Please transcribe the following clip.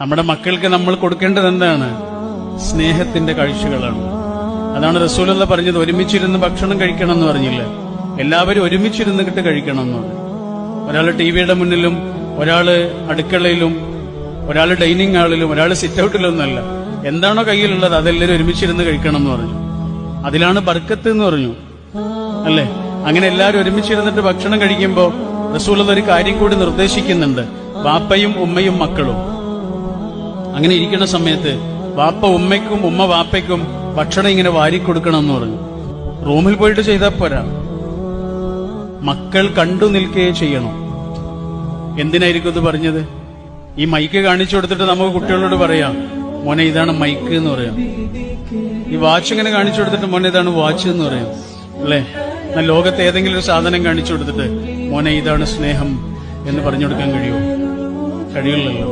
നമ്മുടെ മക്കൾക്ക് നമ്മൾ കൊടുക്കേണ്ടത് എന്താണ്? സ്നേഹത്തിന്റെ കാഴ്ചകളാണ്. അതാണ് റസൂലുള്ള പറഞ്ഞത്, ഒരുമിച്ചിരുന്ന് ഭക്ഷണം കഴിക്കണം എന്ന് പറഞ്ഞില്ല, എല്ലാവരും ഒരുമിച്ചിരുന്നിട്ട് കഴിക്കണം എന്ന് പറഞ്ഞു. ഒരാള് ടിവിയുടെ മുന്നിലും, ഒരാള് അടുക്കളയിലും, ഒരാള് ഡൈനിങ് ഹാളിലും, ഒരാള് സിറ്റ് ഔട്ടിലൊന്നല്ല. എന്താണോ കയ്യിലുള്ളത് അതെല്ലാവരും ഒരുമിച്ചിരുന്ന് കഴിക്കണം എന്ന് പറഞ്ഞു. അതിലാണ് ബർക്കത്ത് എന്ന് പറഞ്ഞു, അല്ലേ? അങ്ങനെ എല്ലാവരും ഒരുമിച്ചിരുന്നിട്ട് ഭക്ഷണം കഴിക്കുമ്പോ റസൂലുള്ള ഒരു കാര്യം കൂടി നിർദ്ദേശിക്കുന്നുണ്ട്, വാപ്പയും ഉമ്മയും മക്കളും. അങ്ങനെ ഇരിക്കുന്ന സമയത്ത് വാപ്പ ഉമ്മയ്ക്കും ഉമ്മ വാപ്പയ്ക്കും ഭക്ഷണം ഇങ്ങനെ വാരിക്കൊടുക്കണം എന്ന് പറഞ്ഞു. റൂമിൽ പോയിട്ട് ചെയ്താൽ പോരാ, മക്കൾ കണ്ടു നിൽക്കുകയും ചെയ്യണം. എന്തിനായിരിക്കും ഇത് പറഞ്ഞത്? ഈ മൈക്ക് കാണിച്ചു കൊടുത്തിട്ട് നമുക്ക് കുട്ടികളോട് പറയാം, മോനെ ഇതാണ് മൈക്ക് എന്ന് പറയാം. ഈ വാച്ച് ഇങ്ങനെ കാണിച്ചു കൊടുത്തിട്ട് മോനെ ഇതാണ് വാച്ച് എന്ന് പറയാം, അല്ലേ? എന്നാൽ ലോകത്തെ ഏതെങ്കിലും ഒരു സാധനം കാണിച്ചു കൊടുത്തിട്ട് മോനെ ഇതാണ് സ്നേഹം എന്ന് പറഞ്ഞു കൊടുക്കാൻ കഴിയുമോ? കഴിയില്ലല്ലോ.